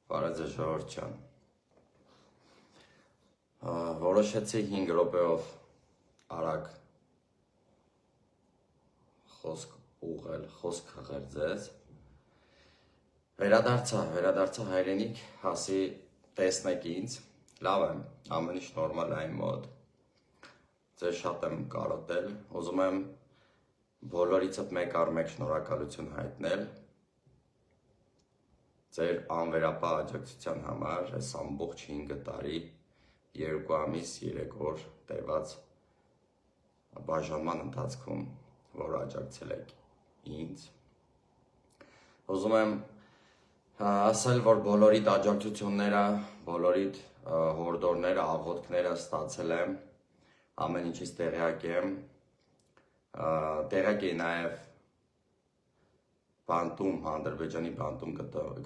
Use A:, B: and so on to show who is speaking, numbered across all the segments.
A: Բարեձեզ ժողովուրդ ջան։ Որոշեցի 5 րոպեով արագ խոսք խղել ձեզ։ Վերադարձա հայրենիք, հասի տեսնեք ինձ, լավ եմ, ամեն ինչ նորմալ է իմ մոտ։ Ձեզ շատ եմ կարոտել, ուզում եմ բոլորիցդ մեկ առ մեկ շնորհակալություն հայտնել ձեր անվերապահ աջակցության համար այս ամբողջ 5 տարի 2 ամիս 3 օր տևած բաժանման ընթացքում, որ աջակցել եք ինձ։ Ուզում եմ ասել, որ բոլորիդ աջակցությունները, բոլորիդ հորդորները, աղոթքները ստացել եմ, ամեն ինչից տեղյակ եմ, տեղյակ էի նաև բանտում, Ադրբեջանի բանտում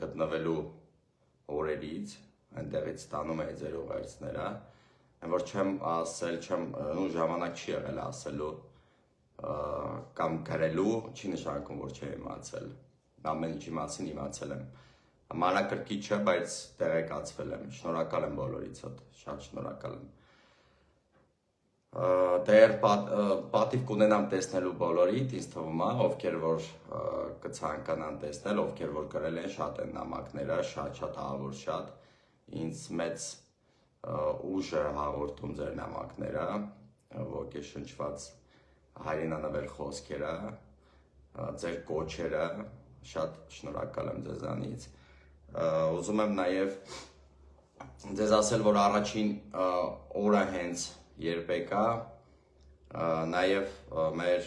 A: գտնվելու օրերից, այնտեղից ստանում էի ձեր ուղերձները, որ չեմ ասել, ժամանակ չի եղել ասելու կամ գրելու, չի նշանակում, որ չի իմացել, ամեն ինչի մասին իմացել եմ, մանրակրկիտ չէ, բայց տեղեկացվել եմ, շնորհակալ եմ բոլորիցդ, շատ շնորհակալ եմ։ Դեռ պատիվ կունենամ տեսնելու բոլորիդ, ինձ թվում է, ովքեր որ կցանկանան տեսնել, ովքեր որ գրել են, շատ են նամակները, շատ ահավոր շատ, ինձ մեծ ուժ է հաղորդում ձեր նամակները, ոգեշնչված հայրենանվեր խոսքերը, ձեր կոչերը, շատ շնորհակալ եմ ձեզանից։ Ուզում եմ նաև ձեզ ասել, որ առաջին օրը հենց երբեք է, նաև մեր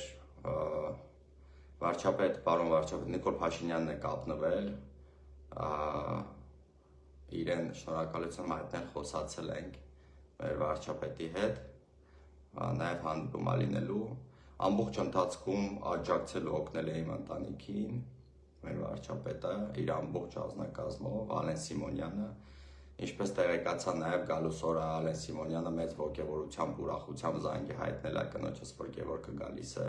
A: պարոն վարչապետ Նիկոլ Փաշինյանն է կապնվել, իրեն շնորհակալություն հայտնել, խոսացել ենք մեր վարչապետի հետ, նաև հանդիպում լինելու, ամբողջ ընթացքում աջակցել ու օգնել է իմ ընտանիքին, մեր վարչապետը, իր ամբողջ անձնակազմով, Ալեն Սիմոնյանը, ինչպես տեղեկացա նաև գալուս օրը Ալեն Սիմոնյանը մեծ ոգևորությամբ, ուրախությամբ զանգի հայտնել է կնոջս, որ Գևորգը գալիս է,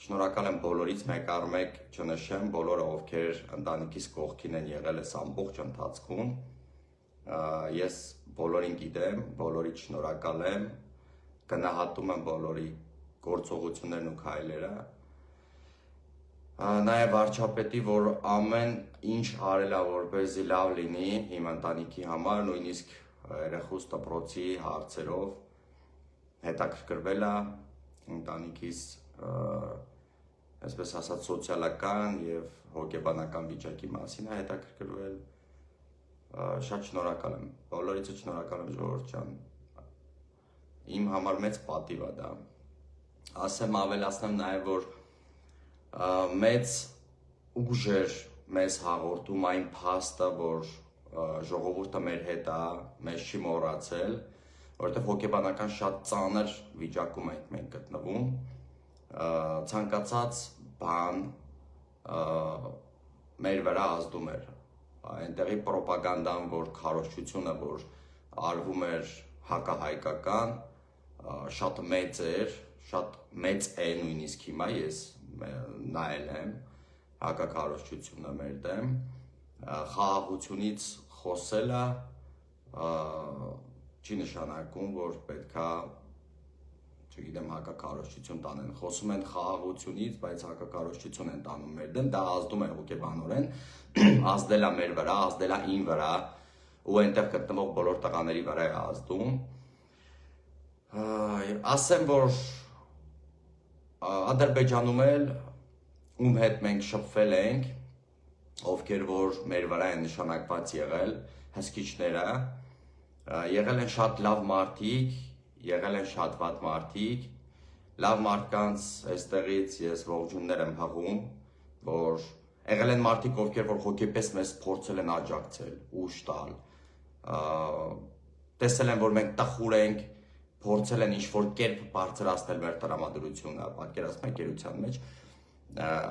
A: շնորհակալ եմ բոլորից, մեկ առ մեկ չնշեմ, բոլորը ովքեր ընտանիքիս կողքին են եղել այս ամբողջ ընթացքում, ես բոլորին գիտեմ, բոլորից շնորհակալ եմ, գնահատում եմ բոլորի գործողություններն ու քայլերը, նաև վարչապետի, որ ամեն ինչ արել է, որպեսզի լավ լինի իմ ընտանիքի համար, նույնիսկ երեխուս դպրոցի հարցերով հետաքրքրվել է ընտանիքիս, այսպես ասած, սոցիալական և հոգեբանական վիճակի մասին է հետաքրքրվել, շատ շնորհակալ եմ, բոլորիցդ շնորհակալ եմ ժողովուրդ ջան, իմ համար մեծ պատիվ է դա, ավելացնեմ նաև, որ մեծ ուժ էր մեզ հաղորդում այն փաստը, որ ժողովուրդը մեր հետ է, մեզ չի մոռացել, որովհետև հոգեբանական շատ ծանր վիճակում ենք մենք գտնվում, ցանկացած բան մեր վրա ազդում էր, այնտեղի պրոպագանդան, որ քարոզչությունը, որ արվում էր հակահայկական, շատ մեծ էր, շատ մեծ է նույնիսկ հիմա ես նայել եմ հակաքարոզչությունը մեր դեմ, խաղաղությունից խոսելը չի նշանակում, որ պետքա, չգիտեմ, հակաքարոզչություն տանեն, խոսում են խաղաղությունից, բայց հակաքարոզչություն են տանում մեր դեմ, դա ազդում է հոգեբանորեն, ազդել է մեր վրա, ազդել է իմ վրա, ու այնտեղ գտնվող բոլոր տղաների վրա է ազդում, ասեմ, որ Ադրբեջանում էլ, ում հետ մենք շփվել ենք, ովքեր որ մեր վրա են նշանակված եղել, հսկիչները, եղել են շատ լավ մարդիկ, եղել են շատ վատ մարդիկ, լավ մարդկանց այստեղից ես ողջուններ եմ հղում, որ եղել են մարդիկ, ովքեր որ հոգեպես մեզ փորձել են աջակցել, ուժ տալ, տեսել են, որ մենք տխուր ենք, փորձել են ինչ-որ կերպ բարձրացնել մեր տրամադրությունը, պատկերացնում եք գերության մեջ,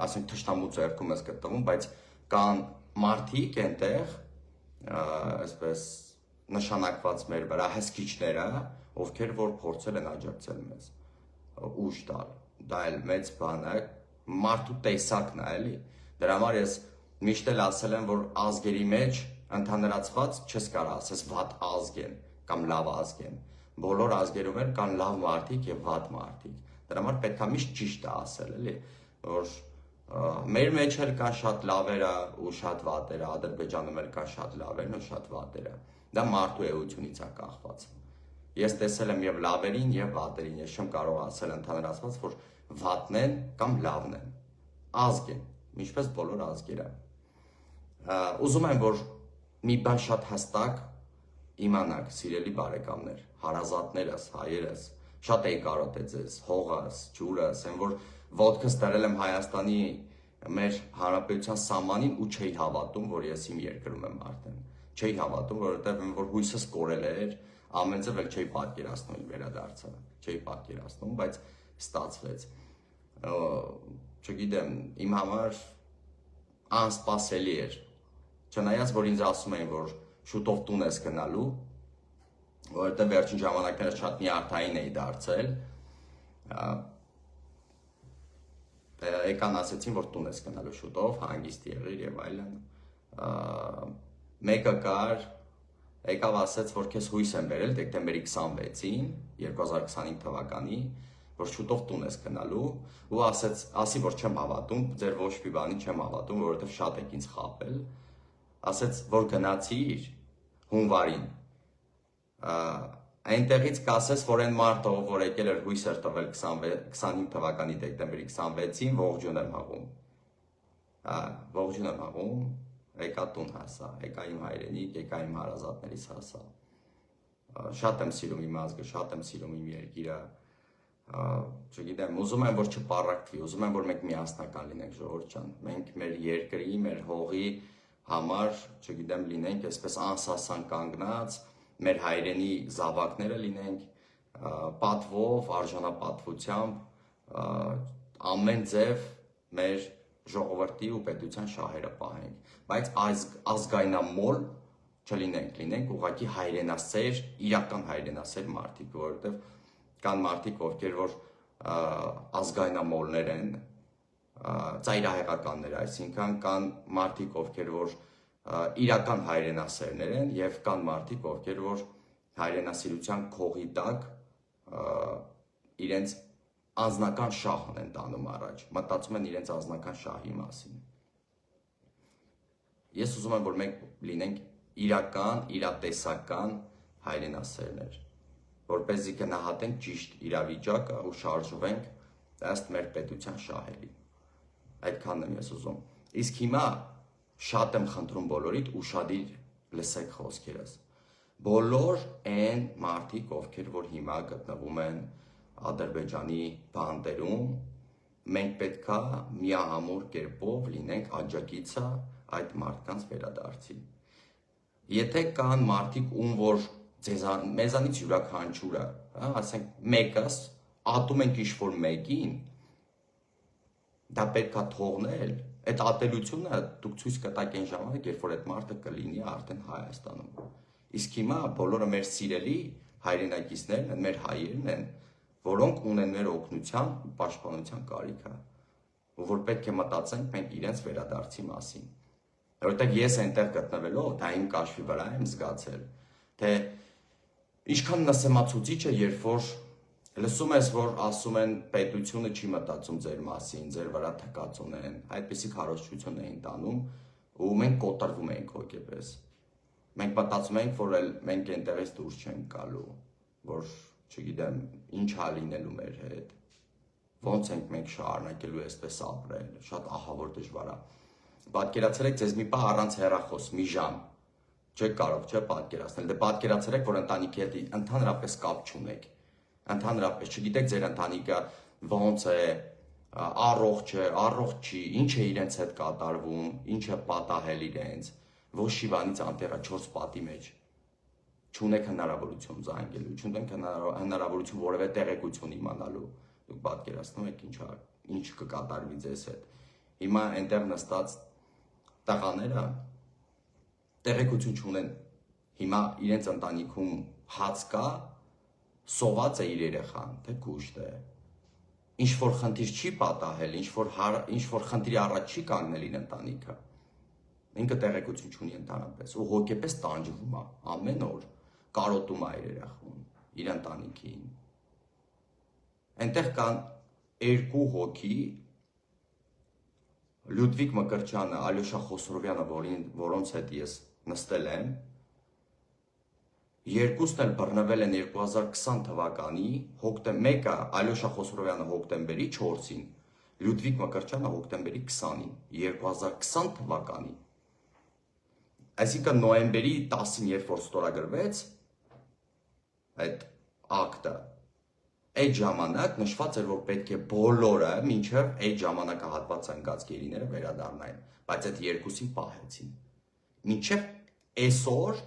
A: ասենք թշնամու ձեռքում ես գտնվում, բայց կան մարդիկ այնտեղ, այսպես նշանակված մեր վրա հսկիչները, ովքեր որ փորձել են աջակցել մեզ, ուժ տալ, դա էլ մեծ բան է, մարդու տեսակն է, էլի, դրա համար ես Միշտ էլ ասել են, որ ազգերի մեջ ընդհանրացված չես կարող ասես վատ ազգ են կամ լավ ազգ են։ Բոլոր ազգերում են կան լավ մարդիկ եւ վատ մարդիկ։ Դրա համար պետք է միշտ ճիշտը ասել, էլի, որ մեր մեջ էլ կան շատ լավերը ու շատ վատերը, Ադրբեջանում էլ կան շատ լավերն ու շատ վատերը։ Դա մարդու էությունից է կախված։ Ես տեսել եմ եւ լավերին եւ վատերին, ես չեմ կարող ասել ընդհանրացված, որ վատն են կամ լավն են։ Ազգ են, ինչպես բոլոր ազգերը։ Ուզում եմ, որ մի բան շատ հստակ իմանաք, սիրելի բարեկամներ, հարազատներս, հայերս, շատ էի կարոտել ձեզ, հողս, ջուրս, այն որ ոտքս դրել եմ Հայաստանի մեր հանրապետության սահմանին ու չէի հավատում, որ ես իմ երկրում եմ արդեն։ Չէի հավատում, որովհետև որ հույսս կորել էր, ամեն ձև էլ չէի պատկերացնում իմ վերադարձը, չէի պատկերացնում, բայց ստացվեց։ Չգիտեմ, իմ համար անսպասելի էր։ Չնայած որ ինձ ասում էին, որ շուտով տուն ես գնալու, որովհետև վերջին ժամանակները շատ նյարդային էի դարձել, եկան ասեցին, որ տուն ես գնալու շուտով, հանգիստ եղիր եւ այլն։ Մեկը կար, եկավ ասեց, որ քեզ հույս եմ բերել դեկտեմբերի 26-ին 2025 թվականի, որ շուտով տուն ես գնալու ու ասի, որ չեմ հավատում, ձեր ոչ մի բանի չեմ հավատում, որովհետև շատ եք ինձ խաբել։ Ասեց, որ գնացիր հունվարին, այնտեղից կասես, որ այն մարդը, որ եկել էր հույս էր տվել 25 թվականի դեկտեմբերի 26-ին, ողջուն եմ հաղում, ողջուն եմ հաղում, եկա տուն հասա, եկա իմ հայրենիք, եկա իմ հարազատներից հասա, շատ եմ սիրում իմ ազգը, շատ եմ սիրում իմ երկիրը, չգիտեմ, ուզում եմ, որ չպառակտվի, ուզում եմ, որ մենք միասնական լինենք, ժողովուրդ ջան, մենք մեր երկրի, մեր հողի համար, չգիտեմ, լինենք այսպես անսասան կանգնած, մեր հայրենի զավակները լինենք, պատվով, արժանապատվությամբ, ամեն ձև մեր ժողովրդի ու պետության շահերը պահենք, բայց ազգայնամոլ չլինենք, լինենք ուղղակի հայրենասեր, իրական հայրենասեր մարդիկ, որովհետև կան մարդիկ, ովքեր որ ազգայնամոլներ են, ծայրահեղականներ, այսինքն կան մարդիկ, ովքեր որ իրական հայրենասերներ են եւ կան մարդիկ, ովքեր որ հայրենասիրության քողի տակ իրենց անձնական շահն են տանում առաջ, մտածում են իրենց անձնական շահի մասին։ Ես ուզում եմ, որ մենք լինենք իրական, իրատեսական հայրենասերներ, որպեսզի գնահատենք ճիշտ իրավիճակը ու շարժվենք ըստ մեր պետության շահերի։ Այդքանն եմ ես ուզում։ Իսկ հիմա շատ եմ խնդրում բոլորիդ ուշադիր լսեք խոսքերս։ Բոլոր այն մարդիկ, ովքեր որ հիմա գտնվում են Ադրբեջանի բանտերում, մենք պետքա միահամուռ կերպով լինենք աջակիցը այդ մարդկանց վերադարձի։ Եթե կան մարդիկ, ում որ մեզանից յուրաքանչյուրը, ասենք մեկս, ատում ենք ինչ-որ մեկին, դա պետքա թողնել, այդ ատելությունը դուք ցույց կտաք այն ժամանակ, երբ որ այդ մարդը կլինի արդեն Հայաստանում։ Իսկ հիմա բոլորը մեր սիրելի հայրենակիցներն են, մեր հայերն են, որոնք ունեն մեր օգնության ու պաշտպանության կարիքը, ու որ պետք է մտածենք մենք իրենց վերադարձի մասին։ Որովհետև ես այնտեղ գտնվելով, դա իմ կաշվի վրա եմ զգացել, թե ինչքան նսեմացուցիչ է, երբ որ լսում ես, որ ասում են պետությունը չի մտածում ձեր մասին, ձեր վրա թկած ունեն, այդպիսի քարոզչություն էին տանում ու մենք կոտրվում էինք հոգեպես։ Մենք մտածում էինք, որ մենք այնտեղից դուրս չենք գալու, որ չգիտեմ, ինչ է լինելու մեր հետ։ Ոնց ենք մենք շարունակելու այսպես ապրել, շատ ահավոր դժվար է։ Պատկերացրեք ձեզ մի պահ առանց հեռախոս, մի ժամ, չեք կարող չէ պատկերացնել, դե պատկերացրեք, որ ընտանիքի հետ ընդհանրապես կապ չունեք, ընդհանրապես չգիտեք ձեր ընտանիքը ոնց է, առողջ է, առողջ չի, ինչ է իրենց հետ կատարվում, ինչ է պատահել իրենց, ոչ շիվանից անտեղա 4 պատի մեջ, չունեք հնարավորություն զանգելու, չունեք հնարավորություն որևէ տեղեկություն իմանալու, դուք պատկերացնում եք ինչ կկատարվի ձեզ հետ։ Հիմա այնտեղ նստած տղաները տեղեկություն չունեն, հիմա իրենց ընտանիքում հաց կա, սոված է իր երեխան, թե կուշտ է, ինչ որ խնդիր չի պատահել, ինչ որ խնդրի առաջ չի կանգնել իր ընտանիքը, ինքը տեղեկություն չունի ընդհանրապես ու հոգեպես տանջվում է ամեն օր, կարոտում է իր երախուն, իր ընտանիքին։ Այնտեղ կան երկու հոգի, Լյուդվիգ Մկրտչյանը, Ալյոշա Խոսրովյանը, որոնց հետ ես նստել եմ, երկուսն էլ բռնվել են 2020 թվականի, մեկը Ալյոշա Խոսրովյանը հոկտեմբերի 4-ին, Լյուդվիգ Մկրտչյանը հոկտեմբերի 20-ին, 2020 թվականի։ Այսինքն նոյեմբերի 10-ին, երբ որ ստորագրվեց այդ ակտը, այդ ժամանակ նշված էր, որ պետք է բոլորը մինչև այդ ժամանակահատվածը ընկած գերիները վերադառնային, բայց այդ երկուսին պահեցին։ Մինչև այսօր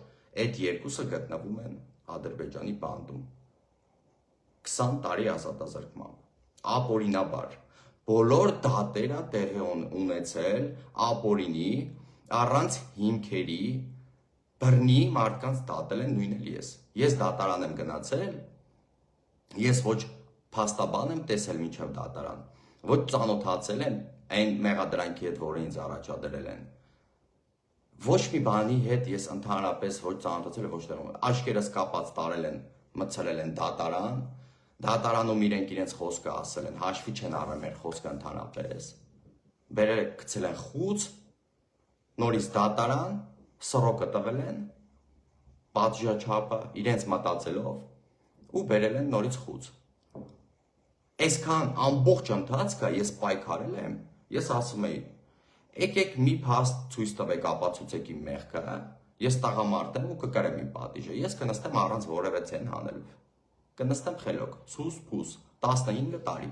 A: այդ երկուսը գտնվում են Ադրբեջանի բանդում։ 20 տարի ազատազրկմամբ, ապօրինաբար, բոլոր դատերը տեղի ունեցել ապօրինի, առանց հիմքերի, բռնի մարդկանց դատել են նույն էլ ես։ Ես դատարան եմ գնացել, ես ոչ փաստաբան եմ տեսել մինչև դատարան, ոչ ծանոթացել եմ այն մեղադրանքի հետ, որը ինձ առաջադրել են։ Ոչ մի բանի հետ ես ընդհանրապես ոչ ծանոթացել եմ, ոչ տեղում։ Աչքերս կապած տարել են, մցրել են դատարան, դատարանում իրենց խոսքը ասել են, հաշվի չեն առել մեր խոսքը ընդհանրապես։ Բերել գցել են խուց, նորից դատարան, սռոկը տվել են, պատժաչափը իրենց մտածելով ու բերել են նորից խուց։ Այսքան ամբողջ ընթացքը ես պայքարել եմ, ես ասում էի, եկեք մի փաստ ցույց տվեք, ապացուցեք իմ մեղքը, ես տղամարդ եմ ու կկրեմ իմ պատիժը, ես կնստեմ առանց որևէ ցեն հանելու, կնստեմ խելոք, սուս փուս, 15 տարի։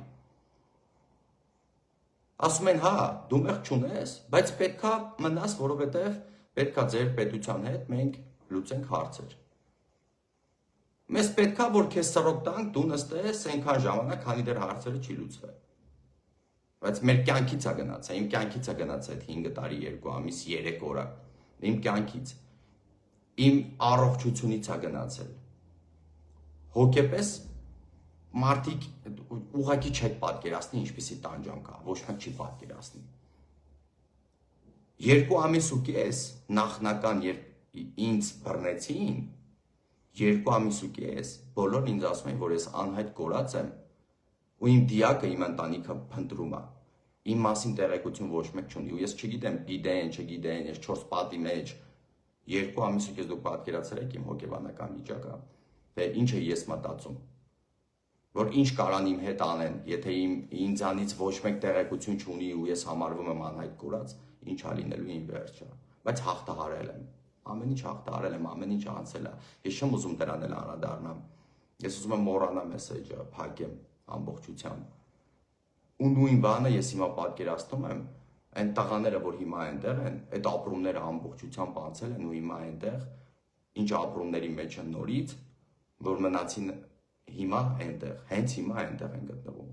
A: Ասում են, հա, դու մեղք չունես, բայց պետքա մնաս, որովհետև պետքա ձեր պետության հետ մենք լուծենք հարցեր։ Մեզ պետքա, որ քեզ սռոկ տանք, դու նստես այնքան ժամանակ, քանի դեռ հարցերը չի լուծվել։ Բայց մեր կյանքից է գնացել, իմ կյանքից է գնացել այդ 5 տարի, 2 ամիս, 3 օրը, իմ կյանքից, իմ առողջությունից է գնացել։ Հոգեպես մարդիկ ուղղակի չեք պատկերացնի, ինչպիսի տանջանք կա, ոչ մեկ չի պատկերացնի։ 2 ամիս ու կես նախնական, երբ ինձ բռնեցին, 2 ամիս ու կես, բոլորն ինձ ասում են, որ ես անհայտ կորած եմ ու իմ դիակը, իմ ընտանիքը փնտրում է։ Իմ մասին տեղեկություն ոչ մեկ չունի ու ես չգիտեմ, գիտեն, չգիտեն, ես 4 պատի մեջ 2 ամիս ու կես դուք պատկերացրել եք իմ հոգեբանական վիճակը, թե ինչ է ես մտածում, որ ինչ կարան իմ հետ անեն, եթե ինձանից ոչ մեկ տեղեկություն չունի ու ես համարվում եմ անհայտ կորած, ինչ է լինելու իմ վերջը, բայց հաղթահարել եմ։ Ամեն ինչ հաղթահարել եմ, ամեն ինչ անցել է։ Ես չեմ ուզում դրան էլ անդրադառնամ։ Ես ուզում եմ մոռանալ մեսեջը, փակեմ ամբողջությամբ։ Ու նույն բանը ես հիմա պատկերացնում եմ, այն տղաները, որ հիմա այնտեղ են, այդ ապրումները ամբողջությամբ անցել են ու հիմա այնտեղ, ինչ ապրումների մեջ են նորից, որ մնացին հիմա այնտեղ, հենց հիմա այնտեղ են գտնվում։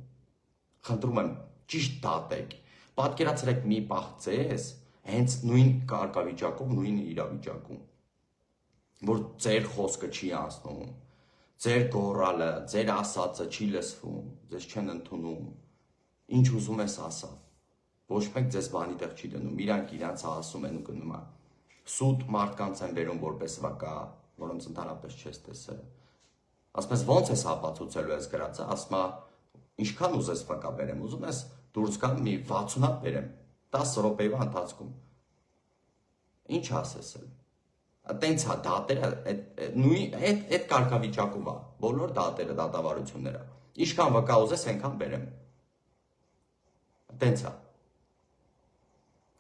A: Խնդրում եմ, ճիշտ դատեք։ Պատկերացրեք մի պահ ձեզ հենց նույն կարգավիճակով, նույն իրավիճակում, որ ձեր խոսքը չի անցնում, ձեր գոռալը, ձեր ասածը չի լսվում, ձեզ չեն ընդունում, ինչ ուզում ես ասա, ոչ մեկ ձեզ բանի տեղ չի դնում, իրանք իրանց ասում են ու գնում են, սուտ մարդկանց են բերում որպես վկա, որոնց ընդհանրապես չես տեսել, ասում ես ոնց ես ապացուցելու ես գրածը, ասում է ինչքան ուզես վկա բերեմ, ուզում ես դուրս գամ մի 60 հատ բերեմ, 10 րոպեվա ընթացքում։ Ինչ ասես էլ։ Տենց հա դատերը այդ կարգավիճակում է, բոլոր դատերը, դատավարությունները։ Ինչքան վկա ուզես, այնքան բերեմ։ Տենց է։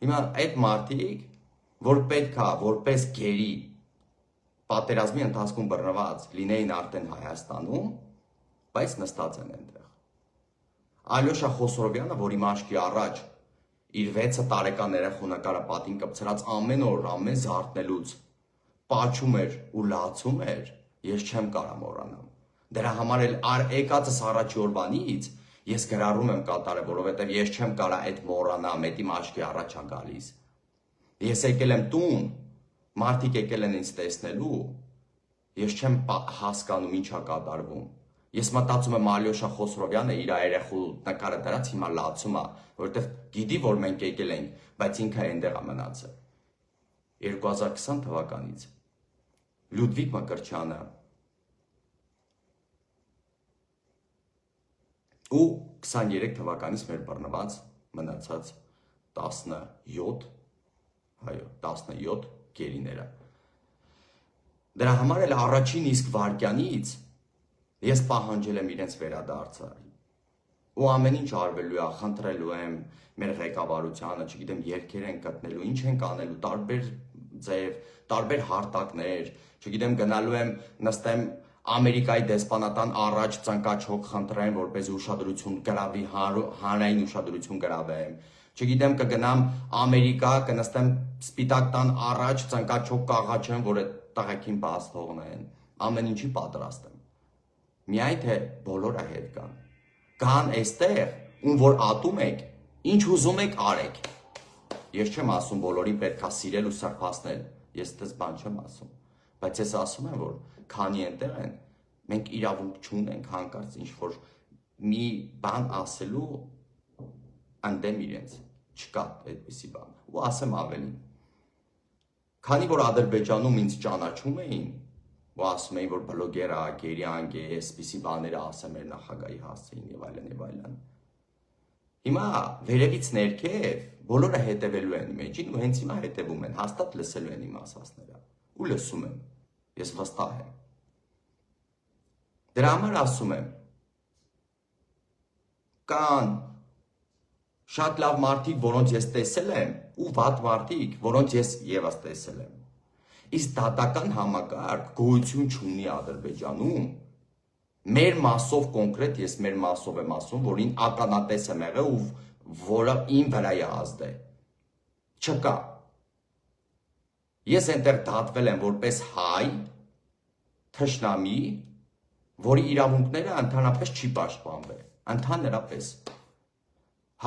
A: Հիմա այդ մարդիկ, որ պետքա որպես գերի պատերազմի ընթացքում բռնված լինեին արդեն Հայաստանում, բայց նստած են այնտեղ։ Ալյոշա Խոսրովյանը, որ իմ աչքի առաջ իր 6 տարեկան երեխունակարը պատին կպցրած ամեն օր, ամեն զարթնելուց պաչում էր ու լացում էր, ես չեմ կարա մոռանամ։ Դրա համար էլ եկածս առաջի օրվանից ես գրառում եմ կատարել, որովհետև ես չեմ կարա այդ մոռանամ, այդ իմ աչքի առաջ է գալիս։ Ես եկել եմ տուն, մարդիկ եկել են ինձ տեսնելու, ես չեմ հասկանում ինչ է կատարվում։ Ես մտածում եմ Ալյոշա Խոսրովյանը իր երեխու նկարը դրած հիմա լացում է, որովհետև գիտի, որ մենք եկել ենք, բայց ինքը այնտեղ է մնացել։ 2020 թվականից Լյուդվիգ Մկրտչյանը ու 23 թվականից մեր բռնված մնացած 17 գերիները։ Դրա համար էլ առաջին իսկ վայրկյանից ես պահանջել եմ իրենց վերադարձը ու ամեն ինչ արվելու է, խնդրելու եմ մեր ղեկավարությանը, չգիտեմ, երգեր են գտնելու, ինչ են անելու, տարբեր ձև, տարբեր հարթակներ, չգիտեմ, գնալու եմ նստեմ Ամերիկայի դեսպանատան առաջ ծնկաչոք խնդրեմ, որպեսզի ուշադրություն գրավի, հանրային ուշադրություն գրավեմ։ Չգիտեմ, կգնամ Ամերիկա, կնստեմ սպիտակ տան առաջ ծնկաչոք կաղաչեմ, որ այդ տղեկին բաց թողնեն։ Ամեն ինչի պատրաստ եմ։ Միայն թե բոլորը հետ կան։ Կան այստեղ, ում որ ատում եք, ինչ ուզում եք արեք։ Ես չեմ ասում բոլորին պետք է սիրել ու սրբացնել, ես դες բան չեմ ասում, բայց ես ասում եմ, որ քանի այնտեղ են, մենք իրավունք չունենք հանկարծ ինչ-որ մի բան ասելու ընդդեմ իրենց, չկա այդպիսի բան, ու ասեմ ավելին, քանի որ Ադրբեջանում ինձ ճանաչում էին, ու ասում էին, որ բլոգեր է, գերյանք է, այսպիսի բաները ասեմ էր նախագահի հասցեին եւ այլն, հիմա վերևից ներքև բոլորը հետևելու են իմ էջին ու հենց հիմա հետևում են, հաստատ լսելու են իմ ասածները ու լսում են, ես վստահ եմ։ Դրա համար ասում եմ, կան շատ լավ մարդիկ, որոնց ես տեսել եմ ու վատ մարդիկ, որոնց ես եւս տեսել եմ։ Իսկ դատական համակարգ գոյություն չունի Ադրբեջանում։ Մեր մասով կոնկրետ ես մեր մասով եմ ասում, որին ականատես եմ եղել ու որը իմ վրա է ազդել։ Չկա։ Ես այնտեղ դատվել եմ որպես հայ, թշնամի, որի իրավունքները ընդհանրապես չի պաշտպանվել, ընդհանրապես։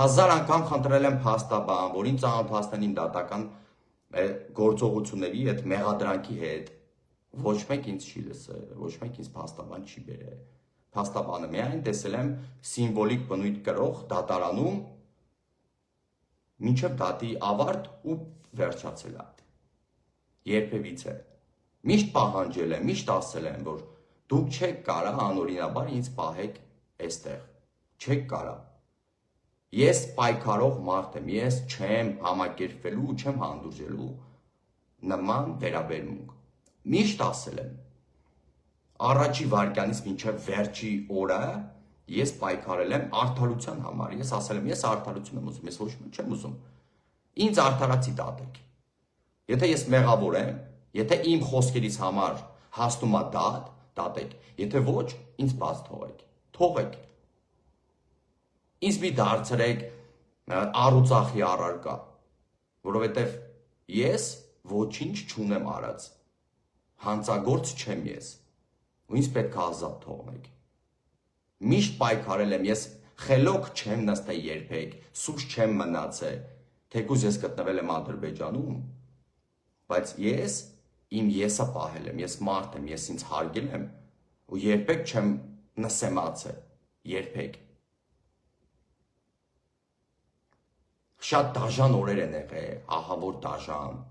A: 1000 անգամ խնդրել եմ փաստաբան, որին ծանոթացնեն իմ դատական գործողությունների հետ, մեղադրանքի հետ, ոչ մեկ ինձ չի լսել, ոչ մեկ ինձ փաստաբան չի բերել։ Փաստաբանը միայն տեսել եմ սիմվոլիկ բնույթ կրող դատարանում մինչև դատի ավարտ ու վերջացել է։ Երբևիցե։ Միշտ պահանջել եմ, միշտ ասել եմ, որ դուք չեք կարա անօրինաբար ինձ պահեք այստեղ։ Չեք կարա։ Ես պայքարող մարդ եմ, ես չեմ համակերպվելու ու չեմ հանդուրժելու նման վերաբերմունք։ Միշտ ասել եմ, առաջի վայրկյանից մինչև վերջի օրը ես պայքարել եմ արդարության համար, ես ասել եմ, ես արդարություն եմ ուզում, ես ոչ մի չեմ ուզում, ինձ արդարացի դատեք, եթե ես մեղավոր եմ, եթե իմ խոսքերից համար հասնում է դատեք, եթե ոչ, ինձ բաց թողեք, ինձ մի դարձրեք առուծախի առարկա, որովհետև ես ոչինչ չունեմ արած, հանցագործ չեմ ես, ու ինձ պետք է ազատ թողնեք։ Միշտ պայքարել եմ, ես խելոք չեմ նստել երբեք, սուրճ չեմ մնացել, թեկուզ ես գտնվել եմ Ադրբեջանում, բայց ես իմ եսը պահել եմ, ես մարդ եմ, ես ինձ հարգել եմ, ու երբեք չեմ նսեմացել, երբեք։ Շատ դաժան օրեր են եղել, ահա որ դաժան։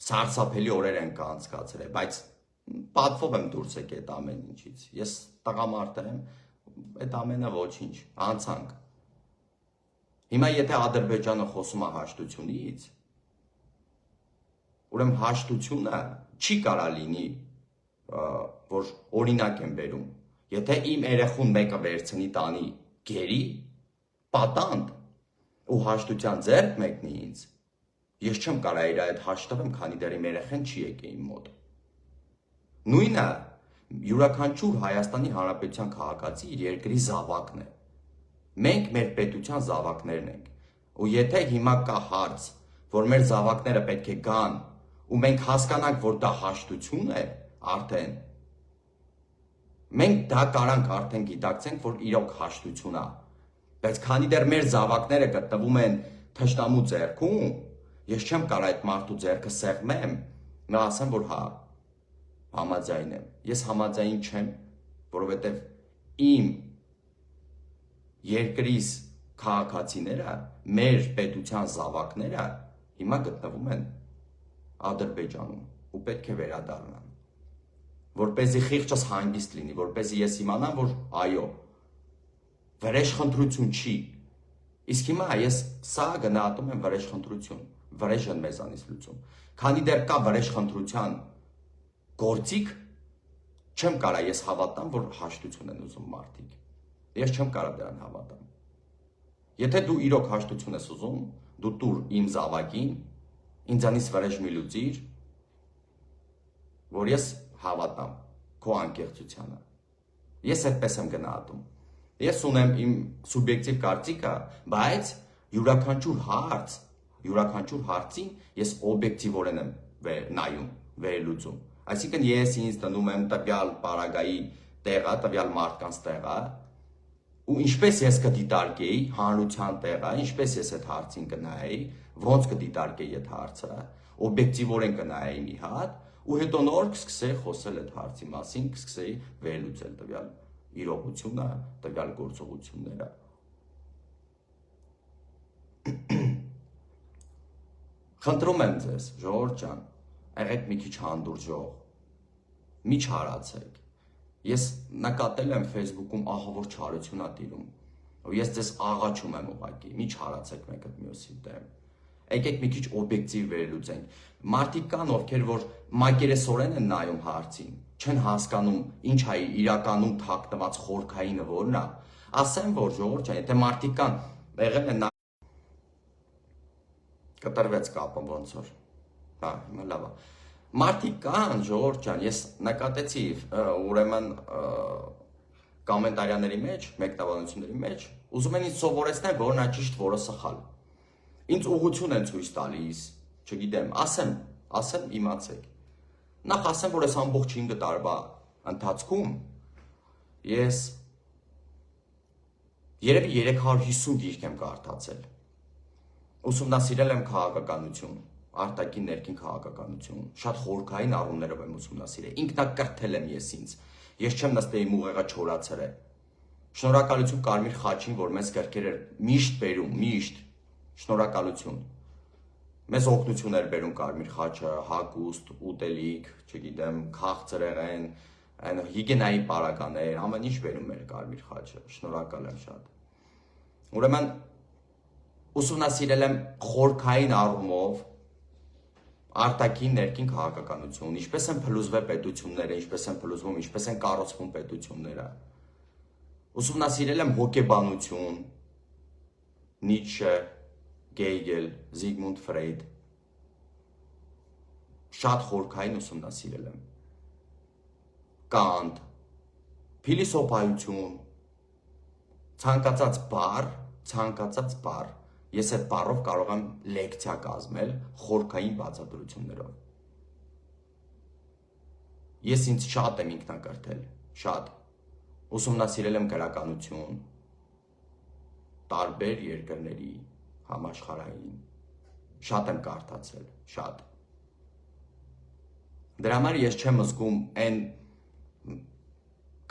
A: Սարսափելի օրեր են կանցկացրել, բայց պատվով եմ դուրս եկել այդ ամեն ինչից։ Ես տղամարդ եմ, այդ ամենը ոչինչ, անցանք։ Հիմա եթե Ադրբեջանը խոսում է հաշտությունից, ուրեմն հաշտությունը չի կարա լինի, որ օրինակ եմ բերում։ Եթե իմ երեխուն մեկը վերցնի տանի գերի, պատանդ ու հաշտության ձեռք մեկնի ինձ, ես չեմ կարա իր այդ հաշտվեմ, քանի դեռ իմ երեխան չի եկել իմ մոտ։ Նույնը յուրաքանչյուր Հայաստանի Հանրապետության քաղաքացի իր երկրի զավակն է։ Մենք մեր պետության զավակներն ենք։ Ու եթե հիմա կա հարց, որ մեր զավակները պետք է գան, ու մենք հասկանանք, որ դա հաշտություն է, արդեն մենք դա կարանք արդեն գիտակցենք, որ իրոք հաշտություն է։ Բայց քանի դեռ մեր զավակները գտնվում են թշնամու ձեռքում, ես չեմ կարող այդ մարդու ձեռքը սեղմեմ, նա ասեմ, որ հա, համաձայն եմ։ Ես համաձայն չեմ, որովհետև իմ երկրիս քաղաքացիները, մեր պետության զավակները հիմա գտնվում են Ադրբեջանում ու պետք է վերադառնան, որպեսզի խիղճս հանգիստ լինի, որպեսզի ես իմանամ, որ այո, վրեժխնդրություն չի, իսկ հիմա ես սա գնահատում եմ վրեժխնդրություն, վրեժ են մեզանից լուծում, քանի դեռ կա վրեժխնդրության գործիք, չեմ կարա ես հավատամ, որ հաշտություն են ուզում մարդիկ, ես չեմ կարա դրան հավատամ, եթե դու իրոք հաշտություն ես ուզում, դու տուր իմ զավակին, ինձանից վրեժ մի լուծիր, որ ես հավատամ քո անկեղծությանը, ես այդպես եմ գնահատում, ես ունեմ իմ սուբյեկտիվ կարծիքը, բայց յուրաքանչյուր հարցին ես օբյեկտիվորեն եմ նայում, վերլուծում, այսինքն ես ինձ դնում եմ տվյալ պարագայի տեղը, տվյալ մարդկանց տեղը, ու ինչպես ես կդիտարկեի հանրության տեղը, ինչպես ես այդ հարցին կնայեի, ոնց կդիտարկեի այդ հարցը, օբյեկտիվորեն կնայեի մի հատ, ու հետո նոր կսկսեի խոսել այդ հարցի մասին, կսկսեի վերլուծել տվյալ իրողությունը, տվյալ գործողությունները։ Խնդրում եմ ձեզ, ժողովուրդ ջան, եղեք մի քիչ հանդուրժող, մի չարացեք։ Ես նկատել եմ Facebook-ում ահավոր չարություն ա տիրում, ու ես ձեզ աղաչում եմ ուղղակի, մի չարացեք մեկը մյուսի դեմ։ Եկեք մի քիչ օբյեկտիվ վերլուծենք։ Մարդիկ կան, ովքեր որ մակերեսորեն են նայում հարցին, չեն հասկանում ինչ է իրականում թաքնված խորքայինը որն է։ Ասեմ, որ ժողովուրդ ջան, եթե մարդիկ կան, եղել են կտրվեց կապը ոնց որ։ Հա, հիմա լավ է։ Մարդիկ կան, ժողովուրդ ջան, ես նկատեցի, ուրեմն կոմենտարիաների մեջ, մեկնաբանությունների մեջ, ուզում են ինձ սովորեցնել, որն է ճիշտ, որը սխալ։ Ինձ ուղղություն են ցույց տալիս, չգիտեմ, ասեմ իմացեք։ Նախ ասեմ, որ այս ամբողջ 5 տարվա ընթացքում ես երևի 350 գիրք եմ կարդացել։ Ուսումնասիրել եմ քաղաքականություն, արտաքին ներքին քաղաքականություն, շատ խորքային առումներով եմ ուսումնասիրել, ինքնակրթել եմ ես ինձ, ես չեմ նստել իմ ուղեղը չորացրել։ Շնորհակալություն Կարմիր խաչին, որ մեզ գրքեր էր միշտ բերում, միշտ, շնորհակալություն։ Մեզ օգնություն էր բերում Կարմիր խաչը, հագուստ, ուտելիք, չգիտեմ, քաղցրեղեն, այն հիգիենայի պարագաներ, ամեն ինչ բերում էր Կարմիր խաչը, շնորհակալ եմ շատ։ Ուրեմն ուսումնասիրել եմ խորքային առումով արտաքին ներքին քաղաքականություն, ինչպես են փլուզվել պետությունները, ինչպես են փլուզվում, ինչպես են կառուցվում պետությունները։ Ուսումնասիրել եմ հոգեբանություն, Նիցշե, Գեյգել, Զիգմունդ Ֆրեյդ, շատ խորքային ուսումնասիրել եմ, Կանտ, փիլիսոփայություն, ցանկացած բառ, ես այդ բառով կարող եմ լեկցիա կազմել խորքային բացատրություններով։ Ես ինձ շատ եմ ինքնակրթել, շատ, ուսումնասիրել եմ գրականություն, տարբեր երկրների, համաշխարհային, շատ եմ կարդացել, շատ։ Դրա համար ես չեմ զգում այն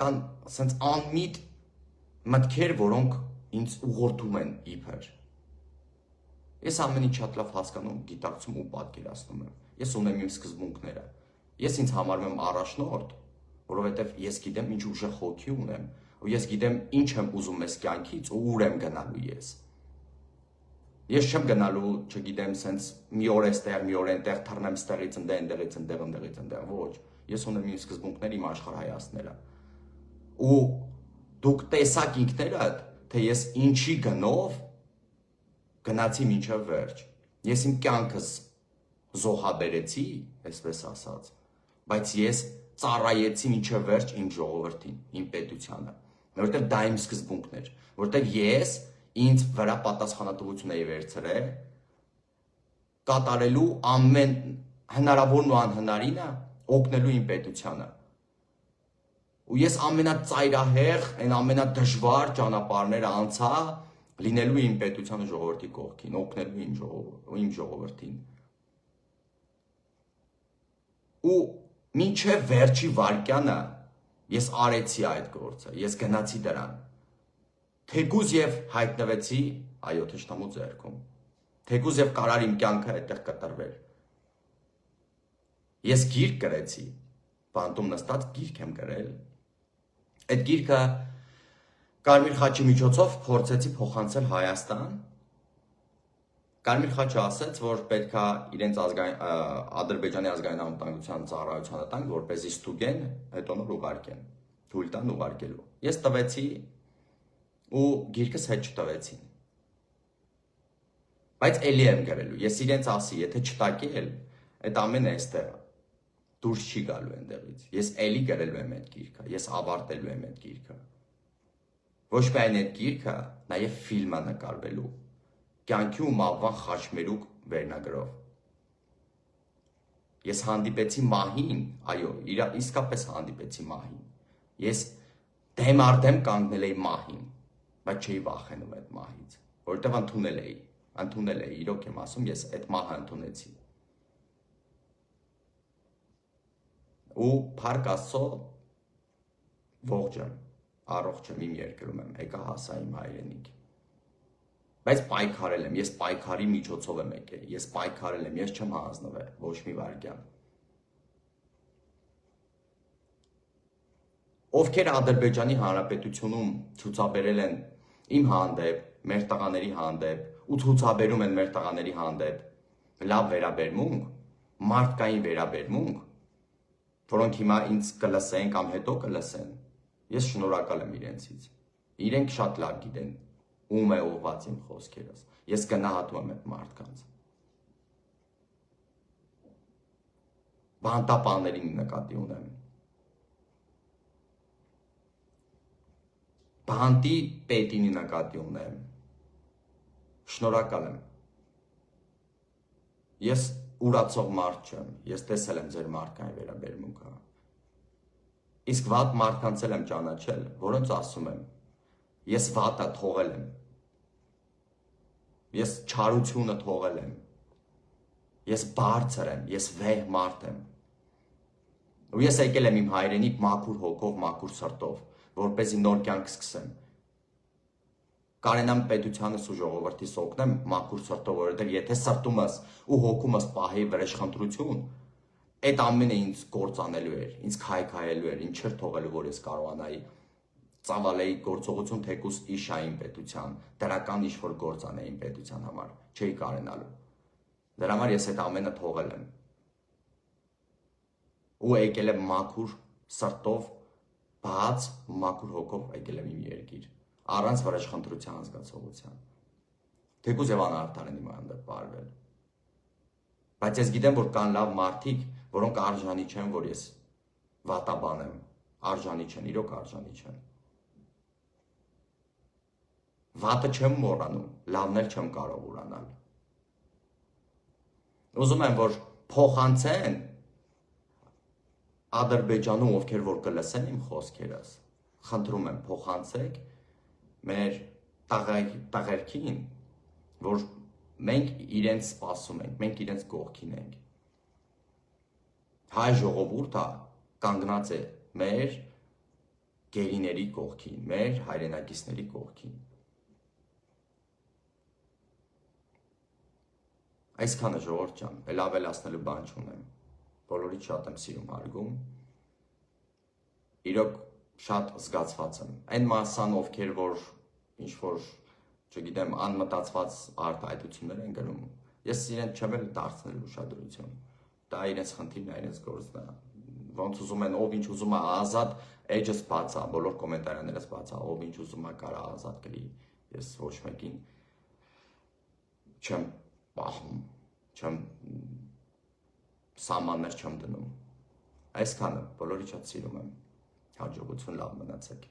A: կան ասենց անմիտ մտքեր, որոնք ինձ ուղղորդում են իբր։ Ես ամեն ինչ շատ լավ հասկանում, գիտակցում ու պատկերացնում եմ։ Ես ունեմ իմ սկզբունքները։ Ես ինձ համարում եմ առաջնորդ, որովհետև ես գիտեմ ինչ ուժեղ հոգի ունեմ, ու ես գիտեմ ինչ եմ ուզում ես կյանքից ու ուր եմ գնալու ես։ Ես չեմ գնալու, չգիտեմ, սենց մի օր էստեղ, մի օր այնտեղ թռնեմ ստեղից ընդեղ, ոչ։ Ես ունեմ իմ սկզբունքները, իմ աշխարհայացները։ Ու դուք տեսաք ինքներդ, թե ես ինչի գնով գնացի մինչև վերջ։ Ես իմ կյանքս զոհաբերեցի, այսպես ասած, բայց ես ծառայեցի մինչև վերջ իմ ժողովրդին, իմ պետությանը, որովհետև դա իմ սկզբունքն էր, որովհետև ես ինձ վրա պատասխանատվություն էի վերցրել կատարելու ամեն հնարավորն ու անհնարինը օգնելու իմ պետությանը։ Ու ես ամենածայրահեղ, այն ամենադժվար ճանապարհները անցա լինելու իմ պետության ժողովրդի կողքին, օգնելու իմ ժողովրդին։ Ու մինչև վերջի վարկյանը ես արեցի այդ գործը, ես գնացի դրան։ Թեկուզ եւ հայտնվեցի, այո, թշնամու ձեռքում։ Թեկուզ եւ կարար իմ կյանքը այդտեղ կտրվեր։ Ես գիրք գրեցի, բանտում նստած գիրք եմ գրել։ Այդ գիրքը Կարմիր խաչի միջոցով փորձեցի փոխանցել Հայաստան։ Կարմիր խաչը ասաց, որ պետքա իրենց Ադրբեջանի ազգային անվտանգության ծառայությանը տանք, որպեսզի ստուգեն, հետո նոր ուղարկեն, թույլ տան ուղարկելու։ Ես տվեցի ու գիրքս հետ չտվեցին։ Բայց էլի եմ գրելու, ես իրենց ասի, եթե չտակի էլ, այդ ամենը էստեղ դուրս չի գալու այնտեղից։ Ես էլի գրելու եմ այդ գիրքը, ես ավարտելու եմ այդ գիրքը։ Ոչ միայն այդ գիրքը, նաև ֆիլմը նկարվելու։ Կյանքի ու մահվան խաչմերուկ վերնագրով։ Ես հանդիպեցի մահին, այո, իսկապես հանդիպեցի մահին։ Ես դեմ առ դեմ կանգնել էի մահին, բայց չէի վախենում այդ մահից, որովհետև ընդունել էի, իրոք եմ ասում, ես այդ մահը ընդունեցի։ Ու փառք Աստծո ողջ եմ, առողջ եմ, իմ երկրում եմ, եկա հասա իմ հայրենիք։ Բայց պայքարել եմ, ես պայքարի միջոցով եմ եկել, ես պայքարել եմ, ես չեմ հանձնվել, ոչ մի վայրկյան։ Ովքեր Ադրբեջանի Հանրապետությունում ցուցաբերել են իմ հանդեպ, մեր տղաների հանդեպ, ու ցուցաբերում են մեր տղաների հանդեպ լավ վերաբերմունք, մարդկային վերաբերմունք, որոնք հիմա ինձ կլսեն կամ հետո կլսեն, ես շնորհակալ եմ իրենցից։ Իրենք շատ լավ գիտեն ում է ուղղված իմ խոսքերս։ Ես գնահատում եմ այդ մարդկանց։ Բանտապաններին նկատի ունեմ։ Բանտի պետին նկատի ունեմ։ Շնորհակալ եմ։ Ես ուրացող մարդ չեմ, ես տեսել եմ ձեր մարդկային վերաբերմունքը։ Իսկ վատ մարդկանց եմ ճանաչել, որոնց ասում եմ, ես վատը թողել եմ, ես չարությունը թողել եմ, ես բարձր եմ, ես վեհ մարդ եմ։ Ու ես եկել եմ իմ հայրենիք մաքուր հոգով, մաքուր սրտով, որպեսզի նոր կյանք սկսեմ։ Կարենամ պետությանս ու ժողովրդիս օգնեմ մաքուր սրտով, որովհետև եթե սրտումս ու հոգումս պահեի վրեժխնդրություն, այդ ամենը ինձ կործանելու էր, ինձ քայքայելու էր, ինձ չէր թողելու, որ ես կարողանայի ծավալեի գործողություն թեկուզ իշային պետության, դրական ինչ-որ գործ անեին պետության համար, չէի կարենալու։ Դրա համար ես այդ ամենը թողել եմ։ Ու եկել եմ մաքուր սրտով, բաց, մաքուր հոգով եկել եմ իմ երկիր, առանց վրեժխնդրության զգացողության։ Թեկուզ եւ անարդար են իմ հանդեպ վարվել։ Բայց ես գիտեմ, որ կան լավ մարդիկ, որոնք արժանի չեն, որ ես վատաբան եմ, արժանի չեն, իրոք արժանի չեն։ Վատը չեմ մոռանում, լավն էլ չեմ կարող ուրանալ։ Ուզում եմ, որ փոխանցեն Ադրբեջանում, ովքեր որ կլսեն իմ խոսքերս, խնդրում եմ փոխանցեք մեր տղերքին, որ մենք իրենց սպասում ենք, մենք իրենց կողքին ենք։ Հայ ժողովուրդը կանգնած է մեր գերիների կողքին, մեր հայրենակիցների կողքին։ Այսքանը ժողովուրդ ջան, էլ ավելացնելու բան չունեմ։ Բոլորից շատ եմ սիրում հարգում։ Իրոք շատ զգացված եմ։ Այն մասան, ովքեր որ ինչ-որ, չգիտեմ, անմտածված արտահայտություններ են գրում, ես իրենց չեմ էլ դարձնել ուշադրություն։ Դա իրենց խնդիրն է, իրենց գործն է։ Ոնց ուզում են, ով ինչ ուզում է ազատ, էջս բացա, բոլոր կոմենտարիաներս բացա, ով ինչ ուզում է կարա ազատ գրի։ Ես ոչ մեկին չեմ պահում, չեմ սահմաններ չեմ դնում։ Այսքանը, բոլորի շատ սիրում եմ։ Հաջողություն, լավ մնացեք։